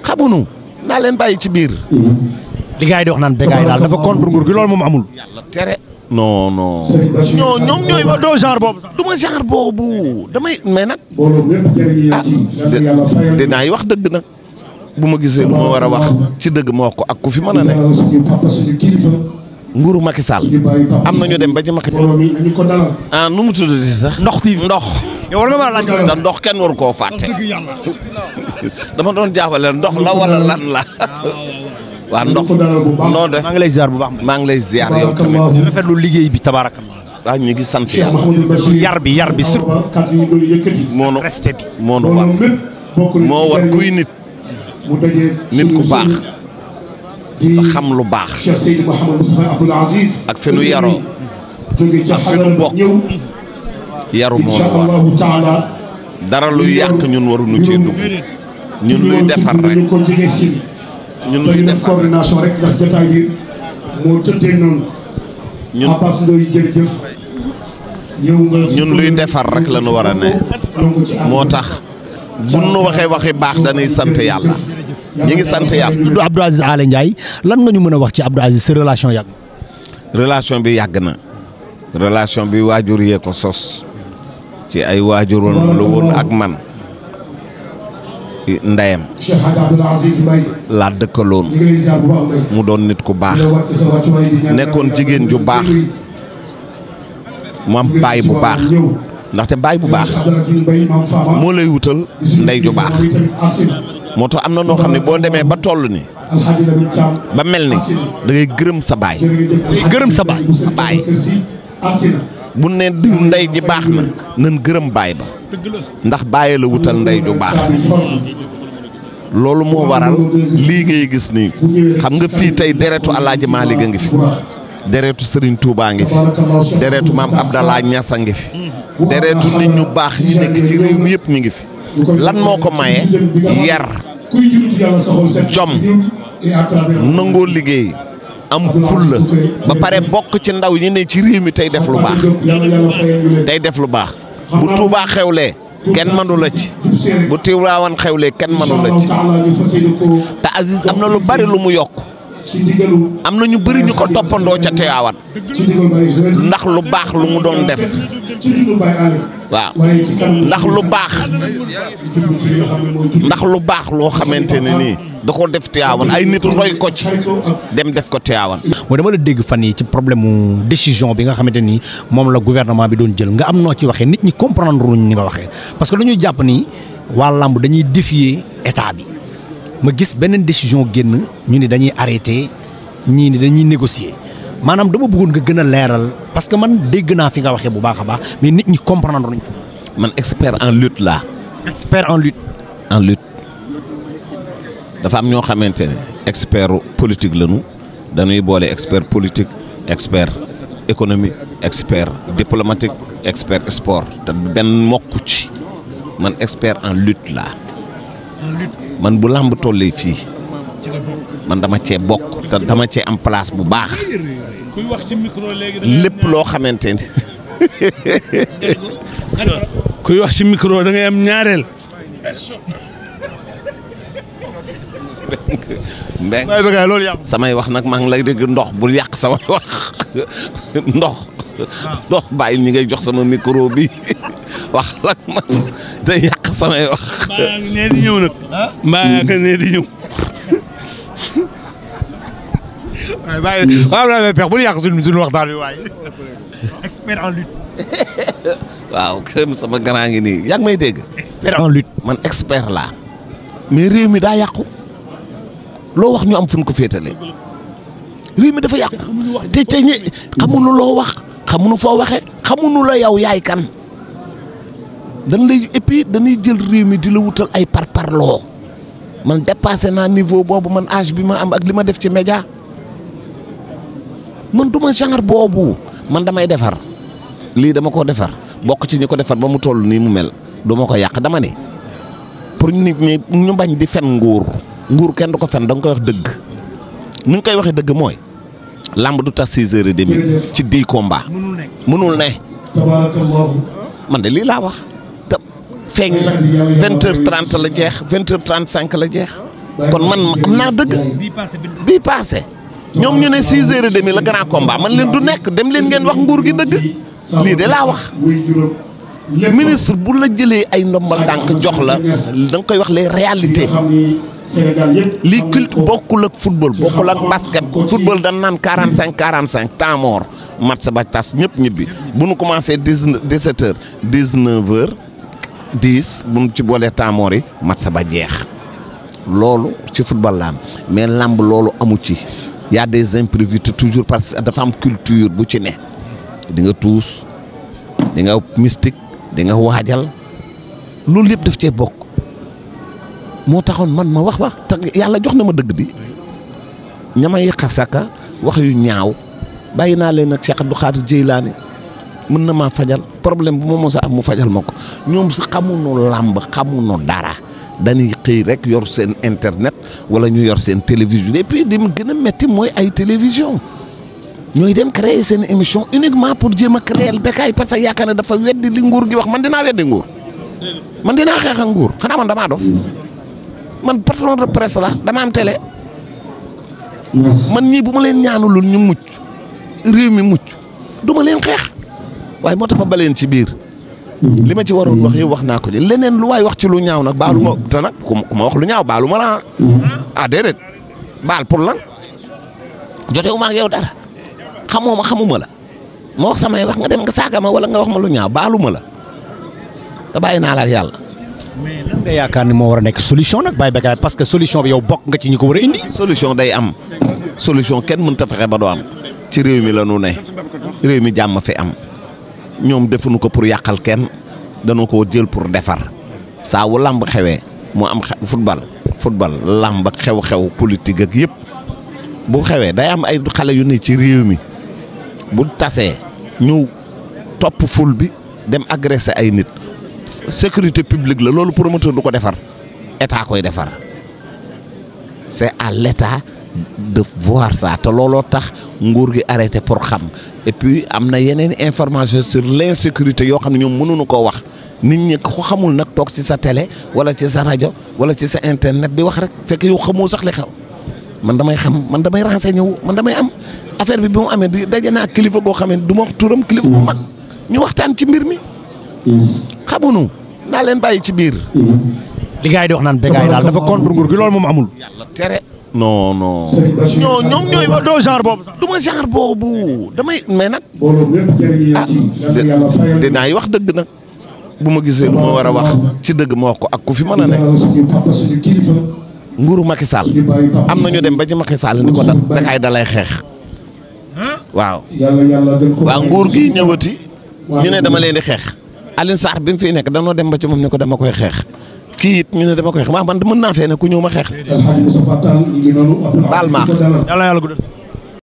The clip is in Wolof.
xamuñu naa leen bàyyi ci biir. li gars yi di wax naan Bécaye daal dafa contre nguur gi loolu moom amul. yàlla tere. non non. ñoom ñooy wax doo genre boobu sax. du ma genre boobu damay mais nag. dinaa yi wax dëgg nag. bu ma gisee lu ma war a wax ci dëgg ma wax ko ak ku fi mën a ne. nguuru Macky Sall am na ñu dem ba ci Macky ah nu mu tuddati sax. ndox yow war nga ma laaj te ndox kenn waru koo fàtte. dama doon jaafale ndox la wala lan la. waa ndox noo def. maa ngi lay ziar bu baax. maa ngi lay ziar yow tamit. di rafetlu liggéey bi tabaarakallah. waaw ñu ngi sant yàlla. yar bi surtout. moo nu respect bi. moo nu war moo war kuy nit. nit ku baax. te xam lu baax. ak fi nu yaroo. ak fi nu bokk. yaru moo nu war. dara luy yàq ñun waruñu cee dugg. ñun luy defar rek. ñun luy defar coordination rek ndax jotaay bi moo tëddee noonu. ñun luy defar rek la ñu war a ne. moo tax bu nu waxee waxi baax dañuy sant yàlla. ñu ngi sant yàlla. tudd Abdou Aziz Aly Ndiaye lan nga ñu mën a wax ci Abdou Aziz sa relation yàgg. relation bi yàgg na. relation bi waajur yee ko sos. ci ay waajuroon la woon ak man. ndeyam. laa dëkkaloon. mu doon nit ku baax. nekkoon jigéen ju baax. mu am baay bu baax. ndaxte baay bu baax. moo lay wutal ndey ju baax. moo tax am na noo xam ne boo demee ba toll ni ba mel ni da ngay gërëm sa baay. gërëm sa baay. sa baay. bu ne du ndey ji baax na nan gërëm baay ba. ndax baay la wutal ndey ju baax. loolu moo waral lii ngay gis nii xam nga fii tey deretu Alaaji Maalik a ngi fi. deretu Serigne Touba ngi fi. deretu maam Abdallah Niass a ngi fi. deretu nit ñu baax ñi nekk ci réew mi yëpp ñu ngi fi. lan moo ko maye yar jom nangoo liggéey am fulla ba pare bokk ci ndaw ñi ne ci réew mi tey def lu baax. tey def lu baax bu Touba xewlee kenn mënu la ci bu Tiwaawan xewlee kenn mënu la ci te Aziz am na lu bari lu mu yokk. am na ñu bëri ñu ko toppandoo ca Tiwaawan ndax lu baax lu mu doon def. waaw ndax lu baax loo xamante ne nii da ko def Tiwaawan ay nit roy ko ci dem def ko Tiwaawan. mooy dama la dégg fan yi ci problème mu décision bi nga xamante ni moom la gouvernement bi doon jël nga am noo ci waxee nit ñi comprendre luñ ni nga waxee parce que dañuy jàpp ni waa làmb dañuy défier état bi. ma gis beneen décision génn ñu ni dañuy arrêté ñii ni dañuy négocier maanaam dama bëggoon nga gën a leeral parce que man dégg naa fi nga waxee bu baax a baax mais nit ñi comprendre nañ fa. man expert en lutte laa. expert en lutte. en lutte dafa am ñoo xamante ne expert politique lañu dañuy boole expert politique expert économique expert diplomatique expert sport te benn mokku ci man expert en lutte laa. man bu làmb tollee fii man dama cee bokk te dama cee am place bu baax. kuy wax ci micro léegi lépp loo xamante ni. kuy wax ci micro da ngay am ñaareel. mbeng loolu yàqu samay wax nag maa ngi lay dégg ndox bul yàq samay wax ndox bàyyi ñi ngay jox sama micro bi wax lak man te yàq samay wax. mbaa ngi nee di ñëw nag. mbaa nga nee di ñëw. waaye pex bul yàq suñu waxtaan bi waaye. expert en lutte. waaw kër sama grand ngi nii yaa ngi may dégg. expert en lutte. man expert laa. mais réew mi daa yàqu. loo wax ñu am fu ñu ko féetale. réew mi dafa yàqu. te ñi xamuñu loo wax. xamuñu foo waxee. xamuñu la yow yaay kan. dañ lay et puis dañuy jël réew mi di la wutal ay parparloo. man dépassé naa niveau boobu man âge bi ma am ak li ma def ci média. man du ma genre boobu. man damay defar. lii dama ko defar bokk ci ñi ko defar ba mu toll nii mu mel. du ma ko yàq dama ne. pour nit ñi ñu bañ di fen nguur. nguur kenn du ko fen da nga koy wax dëgg. ni nga koy waxee dëgg mooy. lamb du tas 6h30 ci 10 combats. mënul ne. man de lii laa wax. te feeñ na 20h30 la jeex 20h35 la jeex kon man am naa dëgg bii passé ñoom ñu ne 6h30 la grand combat man leen du nekk dem leen ngeen wax nguur gi dëgg lii de laa wax ministre bu la jëlee ay ndombal tànk jox la da nga koy wax les réalités lii culte bokkul ak football bokkul ak basket football dañ naan 45 temps mort match ba tas ñëpp ñibbi bu nu commencé 17h 19h10 bu nu ci boolee temps mort yi match ba jeex loolu ci football la am mais lamb loolu amu ci y a des imprévus toujours parce que dafa am culture bu ci ne di nga tuus di nga mystique di nga waajal loolu lépp daf cee bokk moo taxoon man ma wax te yàlla jox na ma dëgg di ñamay xasaka wax yu ñaaw bàyyi naa leen ak Cheikh Abdou Khadir Jeylaani mën na maa fajal problème bu ma mos a am mu fajal ma ko ñoom si xamuñu làmb xamuñu dara dañuy xëy rek yor seen internet wala ñu yor seen télévision et puis di mu gën a métti mooy ay télévision ñooy dem créer seen émission uniquement pour jéem a créer Bécaye parce que yaakaar ne dafa weddi li nguur gi wax man dinaa weddi nguur man dinaa xeex ak nguur xanaa man damaa dof man patron de presse la dama am télé man ñii bu ma leen ñaanulul ñu mucc réew mi mucc du ma leen xeex waaye moo tax ma baleen ci biir li ma ci waroon wax yow wax naa ko ji leneen lu waay wax ci lu ñaaw nag baalu ma te nag ku ma wax lu ñaaw baalu ma la ah déedéet baal pour lan jotewu ma ak yow dara xamoo ma xamuma la ma wax samay wax nga dem nga saaga ma wala nga wax ma lu ñaaw baalu ma la te bàyyi naa la ak yàlla. mais lan nga yaakaar ni moo war a nekk solution nag Baye Bécaye parce que solution bi yow bokk nga ci ñi ko war a indi. solution day am solution kenn mënut a fexe ba doo am ci réew mi la nu ne réew mi jàmm fi am ñoom defuñu ko pour yàqal kenn dañoo ko jël pour defar saa wu làmb xewee mu am football làmb ak xew-xew politique ak yëpp bu xewee day am ay xale yu ne ci réew mi bu tasee ñu topp ful bi dem agressé ay nit sécurité publique la loolu promoteur du ko defar état koy defar c'est à l'état de voir ça te looloo tax nguur gi arrêté pour xam et puis am na yeneen information sur l'insécurité yoo xam ne ñoom mënuñu koo wax nit ñi ko xamul nag toog ci sa télé wala ci sa rajo wala ci sa internet di wax rek fekk yow xamoo sax li xew man damay xam man damay renseigné wu man damay am affaire bi mu amee di daje naa kilifa goo xam ne du ma wax turam kilifa bu mag ñu waxtaan ci mbir mi xamuñu naa leen bàyyi ci biir. li gars yi di wax naan Bécaye daal dafa contre nguur gi loolu moom amul. yàlla tere. non ñoom ñooy wax doo genre boobu sax. du ma genre boobu damay mais nag. dinaay wax dëgg nag bu ma gisee lu ma war a wax ci dëgg ma wax ko ak ku fi mën a nekk. nguuru Macky Sall am na ñu dem ba ci Macky Sall ni ko da Bécaye dalay xeex waaw. waaw nguur gi ñëwati ñu ne dama leen di xeex Alioune Sarr bi mu fiy nekk danoo dem ba ci moom ne ko dama koy xeex kii it ñu ne dama koy xeex man mën naa fee ne ku ñëw ma xeex. baal maax. yàlla guddal